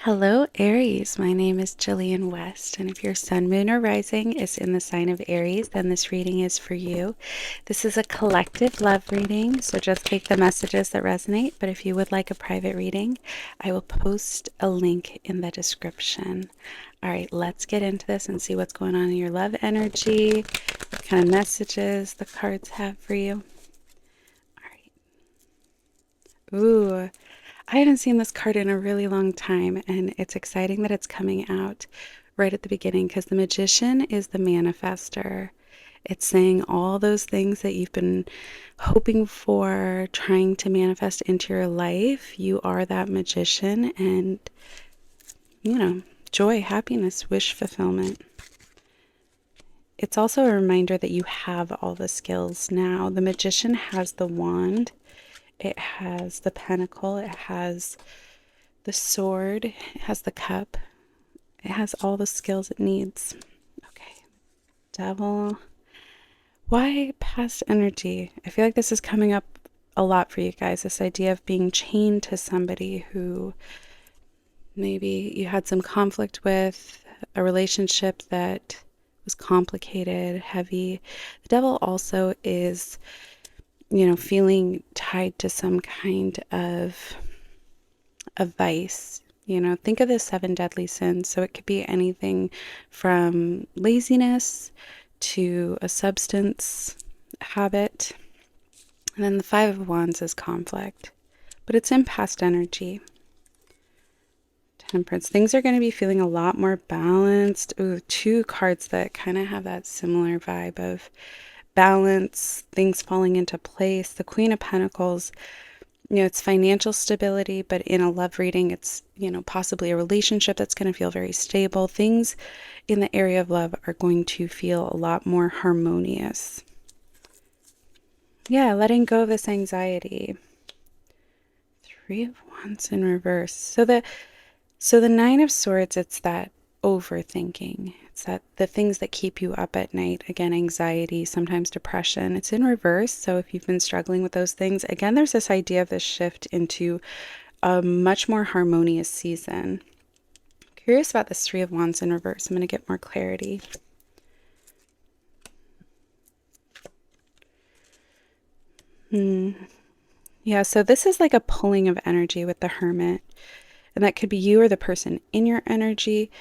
Hello, Aries. My name is Jillian West, and if your sun, moon, or rising is in the sign of Aries, then this reading is for you. This is a collective love reading, so just take the messages that resonate. But if you would like a private reading, I will post a link in the description. All right, let's get into this and see what's going on in your love energy, what kind of messages the cards have for you. All right. Ooh. I haven't seen this card in a really long time, and it's exciting that it's coming out right at the beginning because the Magician is the manifester. It's saying all those things that you've been hoping for, trying to manifest into your life. You are that magician, and joy, happiness, wish fulfillment. It's also a reminder that you have all the skills now. The Magician has the wand, it has the pentacle, it has the sword, it has the cup, it has all the skills it needs. Okay, Devil. Why past energy? I feel like this is coming up a lot for you guys. This idea of being chained to somebody who maybe you had some conflict with, a relationship that was complicated, heavy. The devil also is, feeling tied to some kind of a vice. Think of the seven deadly sins. So it could be anything from laziness to a substance habit. And then the Five of Wands is conflict, but it's in past energy. Temperance. Things are going to be feeling a lot more balanced. Ooh, two cards that kind of have that similar vibe of balance, things falling into place. The Queen of Pentacles, it's financial stability, but in a love reading, it's, possibly a relationship that's going to feel very stable. Things in the area of love are going to feel a lot more harmonious. Yeah, letting go of this anxiety. Three of Wands in reverse. So the Nine of Swords, it's that overthinking. It's that the things that keep you up at night. Again, anxiety, sometimes depression. It's in reverse. So if you've been struggling with those things, again, there's this idea of this shift into a much more harmonious season. Curious about this Three of Wands in reverse. I'm going to get more clarity. Yeah, so this is like a pulling of energy with the Hermit. And that could be you or the person in your energy.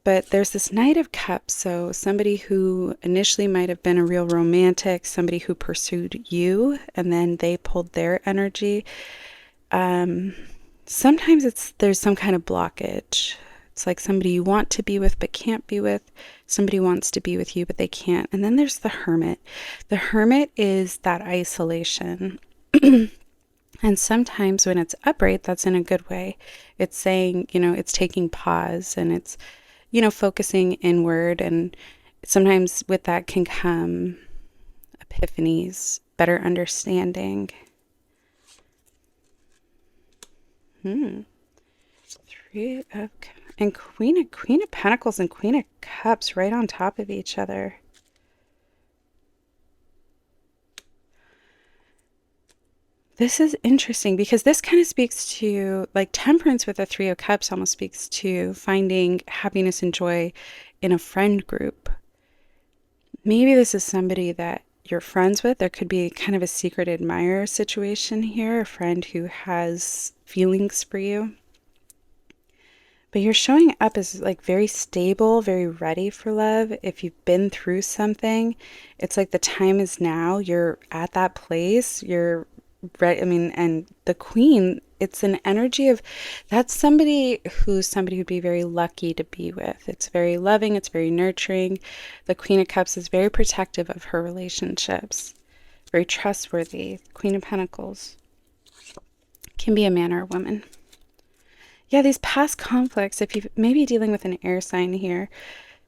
But there's this Knight of Cups, so somebody who initially might have been a real romantic, somebody who pursued you, and then they pulled their energy. Sometimes there's some kind of blockage. It's like somebody you want to be with but can't be with. Somebody wants to be with you but they can't. And then there's the Hermit. The Hermit is that isolation. And sometimes when it's upright, that's in a good way. It's saying, it's taking pause and it's focusing inward, and sometimes with that can come epiphanies, better understanding. Three of and Queen of Pentacles and Queen of Cups right on top of each other. This is interesting because this kind of speaks to, like, temperance with the Three of Cups almost speaks to finding happiness and joy in a friend group. Maybe this is somebody that you're friends with. There could be kind of a secret admirer situation here, a friend who has feelings for you. But you're showing up as like very stable, very ready for love. If you've been through something, it's like the time is now. You're at that place. You're ready. I mean, and the Queen, it's an energy of that's somebody who'd be very lucky to be with. It's very loving, it's very nurturing. The Queen of Cups is very protective of her relationships, very trustworthy. Queen of Pentacles can be a man or a woman. Yeah, these past conflicts, if you may be dealing with an air sign here,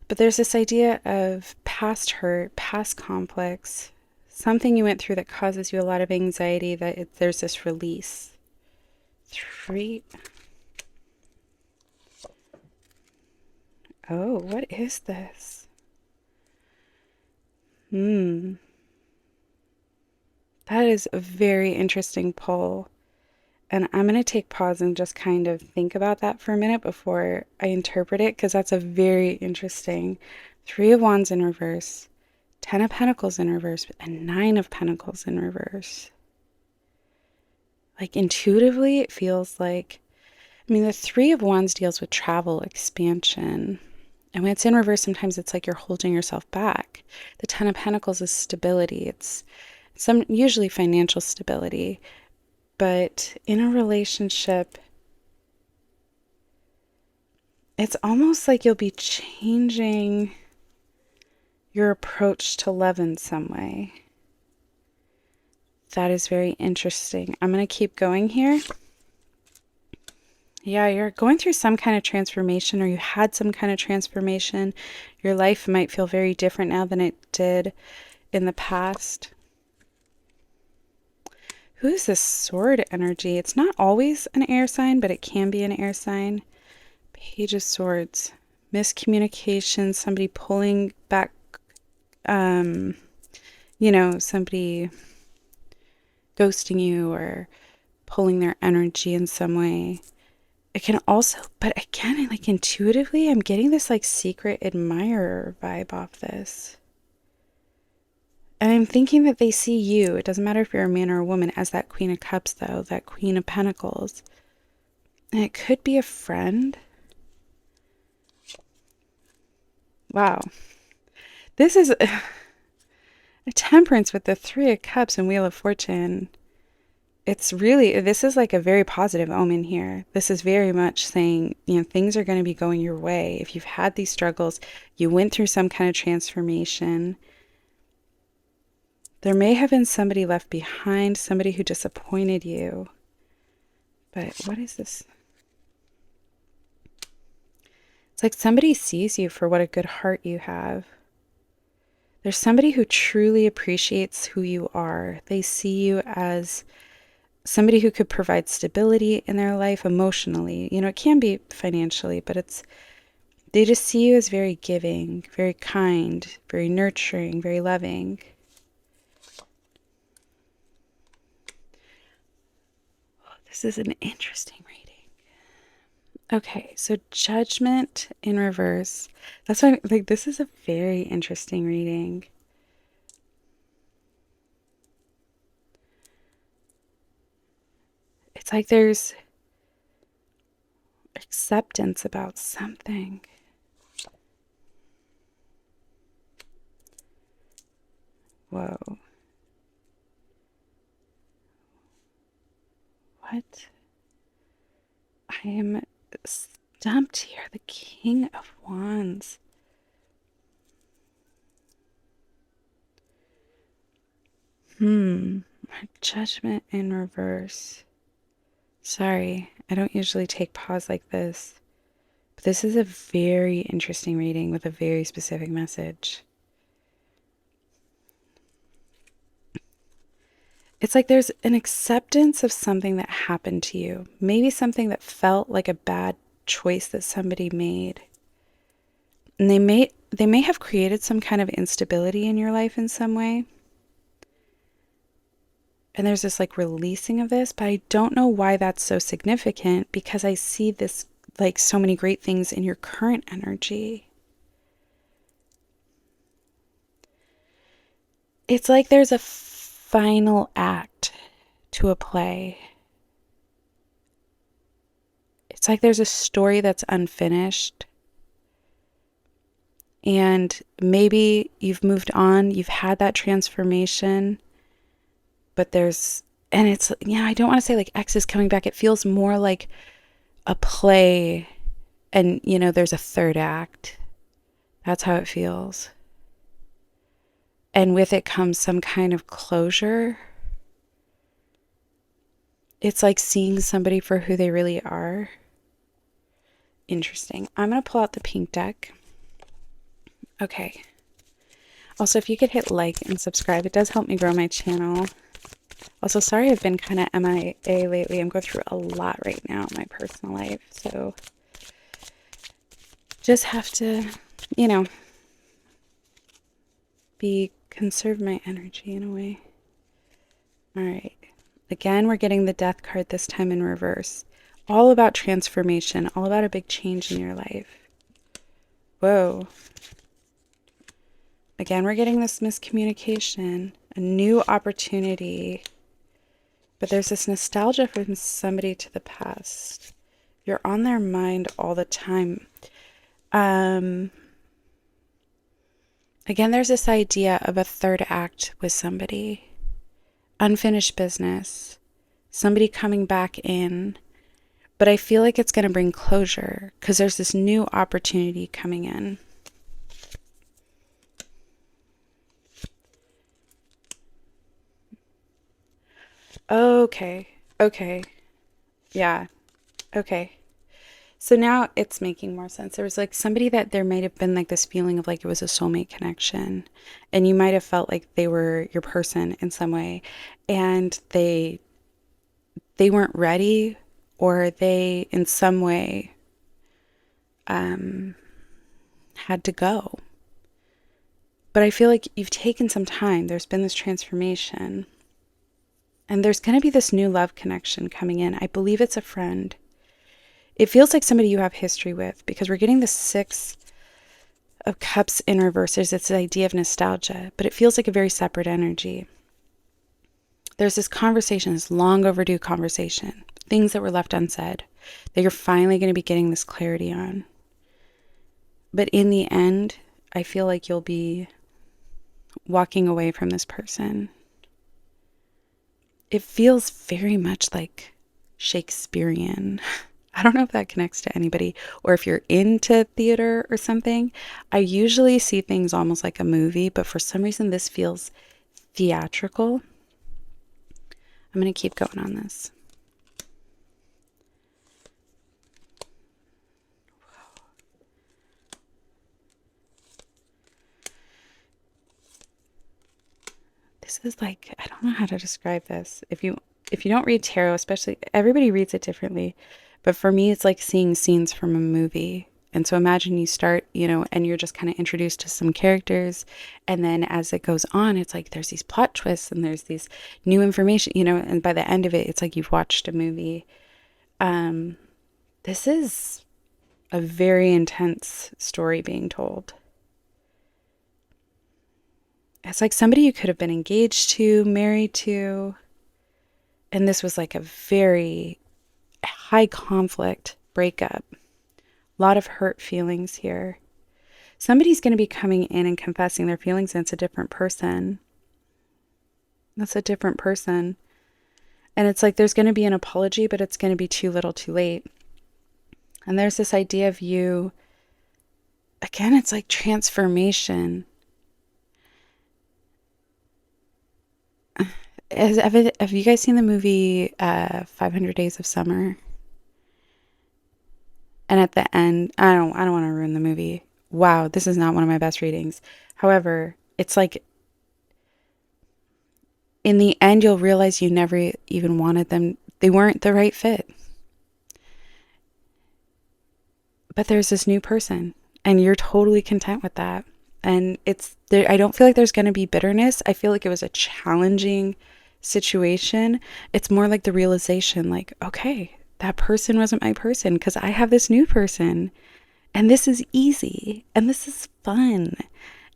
but there's this idea of past hurt, past conflicts, something you went through that causes you a lot of anxiety, there's this release. Three. Oh, what is this? That is a very interesting pull. And I'm going to take pause and just kind of think about that for a minute before I interpret it, because that's a very interesting Three of Wands in reverse, Ten of Pentacles in reverse, and Nine of Pentacles in reverse. Like intuitively, it feels like, I mean, the Three of Wands deals with travel, expansion. And when it's in reverse, sometimes it's like you're holding yourself back. The Ten of Pentacles is stability. It's usually financial stability. But in a relationship, it's almost like you'll be changing your approach to love in some way. That is very interesting. I'm going to keep going here. Yeah, you're going through some kind of transformation, or you had some kind of transformation. Your life might feel very different now than it did in the past. Who is this sword energy? It's not always an air sign, but it can be an air sign. Page of Swords. Miscommunication, somebody pulling back, somebody ghosting you or pulling their energy in some way. It can also, but again, like intuitively, I'm getting this like secret admirer vibe off this. And I'm thinking that they see you, it doesn't matter if you're a man or a woman, as that Queen of Cups, though, that Queen of Pentacles. And it could be a friend. Wow. This is a Temperance with the Three of Cups and Wheel of Fortune. It's really, this is like a very positive omen here. This is very much saying, things are going to be going your way. If you've had these struggles, you went through some kind of transformation. There may have been somebody left behind, somebody who disappointed you. But what is this? It's like somebody sees you for what a good heart you have. There's somebody who truly appreciates who you are. They see you as somebody who could provide stability in their life emotionally. It can be financially, but they just see you as very giving, very kind, very nurturing, very loving. This is an interesting reading. Okay, so Judgment in reverse. That's why, like, this is a very interesting reading. It's like there's acceptance about something. Whoa. What? I am stumped here. The King of Wands. Judgment in reverse. Sorry, I don't usually take pause like this. But this is a very interesting reading with a very specific message. It's like there's an acceptance of something that happened to you. Maybe something that felt like a bad choice that somebody made. And they may have created some kind of instability in your life in some way. And there's this like releasing of this, but I don't know why that's so significant, because I see this like so many great things in your current energy. It's like there's a final act to a play. It's like there's a story that's unfinished. And maybe you've moved on, you've had that transformation, but it's, I don't want to say like X is coming back. It feels more like a play, and, there's a third act. That's how it feels. And with it comes some kind of closure. It's like seeing somebody for who they really are. Interesting. I'm going to pull out the pink deck. Okay. Also, if you could hit like and subscribe, it does help me grow my channel. Also, sorry I've been kind of MIA lately. I'm going through a lot right now in my personal life. So just have to, conserve my energy in a way. All right. Again, we're getting the Death card this time in reverse. All about transformation, all about a big change in your life. Whoa. Again, we're getting this miscommunication, a new opportunity. But there's this nostalgia from somebody to the past. You're on their mind all the time. Again, there's this idea of a third act with somebody. Unfinished business. Somebody coming back in. But I feel like it's going to bring closure because there's this new opportunity coming in. Okay. Okay. Yeah. Okay. So now it's making more sense. There was like somebody that there might have been like this feeling of like it was a soulmate connection, and you might have felt like they were your person in some way, and they weren't ready, or they in some way had to go. But I feel like you've taken some time. There's been this transformation, and there's going to be this new love connection coming in. I believe it's a friend. It feels like somebody you have history with because we're getting the Six of Cups in reverse. There's this idea of nostalgia, but it feels like a very separate energy. There's this conversation, this long overdue conversation, things that were left unsaid that you're finally going to be getting this clarity on. But in the end, I feel like you'll be walking away from this person. It feels very much like Shakespearean. I don't know if that connects to anybody or if you're into theater or something. I usually see things almost like a movie, but for some reason this feels theatrical. I'm going to keep going on this. This is like, I don't know how to describe this. If you don't read tarot, especially, everybody reads it differently. But for me, it's like seeing scenes from a movie. And so imagine you start, and you're just kind of introduced to some characters. And then as it goes on, it's like there's these plot twists and there's these new information, and by the end of it, it's like you've watched a movie. This is a very intense story being told. It's like somebody you could have been engaged to, married to. And this was like a very high conflict breakup. A lot of hurt feelings here. Somebody's going to be coming in and confessing their feelings, and it's a different person. That's a different person. And it's like there's going to be an apology, but it's going to be too little too late. And there's this idea of you, again, it's like transformation. Have you guys seen the movie 500 Days of Summer? And at the end, I don't want to ruin the movie. Wow, this is not one of my best readings. However, it's like in the end, you'll realize you never even wanted them. They weren't the right fit. But there's this new person, and you're totally content with that. And it's there. I don't feel like there's going to be bitterness. I feel like it was a challenging situation. It's more like the realization, like, okay, that person wasn't my person because I have this new person, and this is easy, and this is fun,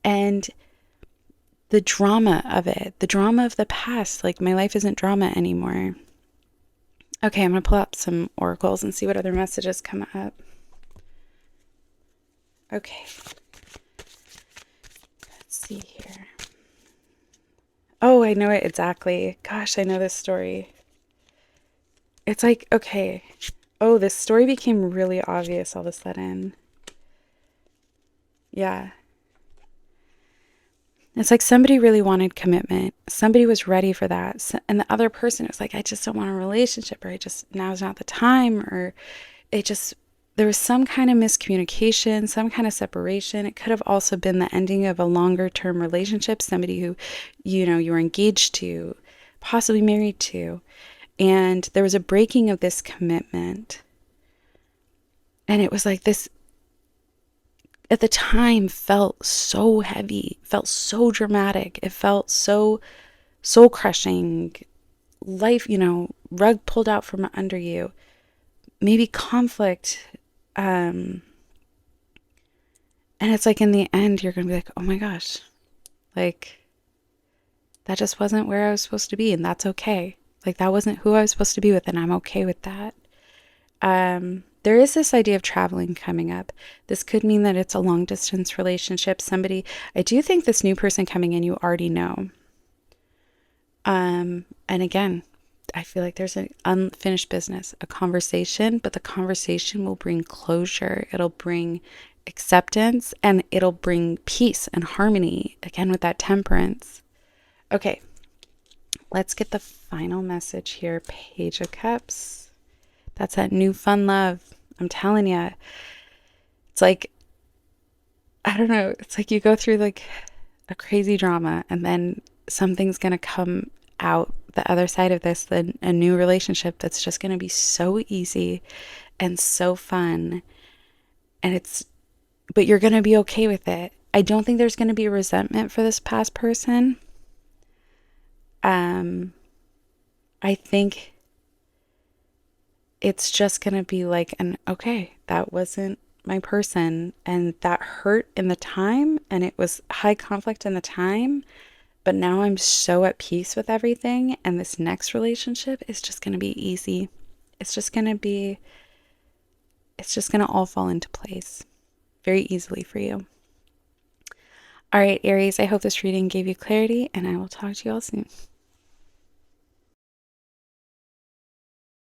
and the drama of it, the drama of the past, like my life isn't drama anymore. Okay, I'm going to pull up some oracles and see what other messages come up. Okay. Let's see here. Oh, I know it exactly. Gosh, I know this story. It's like, okay. Oh, this story became really obvious all of a sudden. Yeah. It's like somebody really wanted commitment. Somebody was ready for that. And the other person was like, I just don't want a relationship, or now's not the time, or there was some kind of miscommunication, some kind of separation. It could have also been the ending of a longer term relationship, somebody who, you were engaged to, possibly married to. And there was a breaking of this commitment. And it was like this, at the time, felt so heavy, felt so dramatic. It felt so soul crushing. life, rug pulled out from under you, maybe conflict. Um, and it's like in the end, you're going to be like, oh my gosh, like that just wasn't where I was supposed to be. And that's okay. Like that wasn't who I was supposed to be with. And I'm okay with that. There is this idea of traveling coming up. This could mean that it's a long distance relationship. I do think this new person coming in, you already know. And again, I feel like there's an unfinished business, a conversation, but the conversation will bring closure. It'll bring acceptance and it'll bring peace and harmony, again, with that temperance. Okay, let's get the final message here. Page of Cups. That's that new fun love. I'm telling you, it's like, I don't know, it's like you go through like a crazy drama and then something's going to come out the other side of this, then a new relationship that's just going to be so easy and so fun. But you're going to be okay with it. I don't think there's going to be resentment for this past person. I think it's just going to be like okay, that wasn't my person and that hurt in the time and it was high conflict in the time, but now I'm so at peace with everything and this next relationship is just going to be easy. It's just going to be it's just going to all fall into place very easily for you. All right, Aries, I hope this reading gave you clarity and I will talk to you all soon.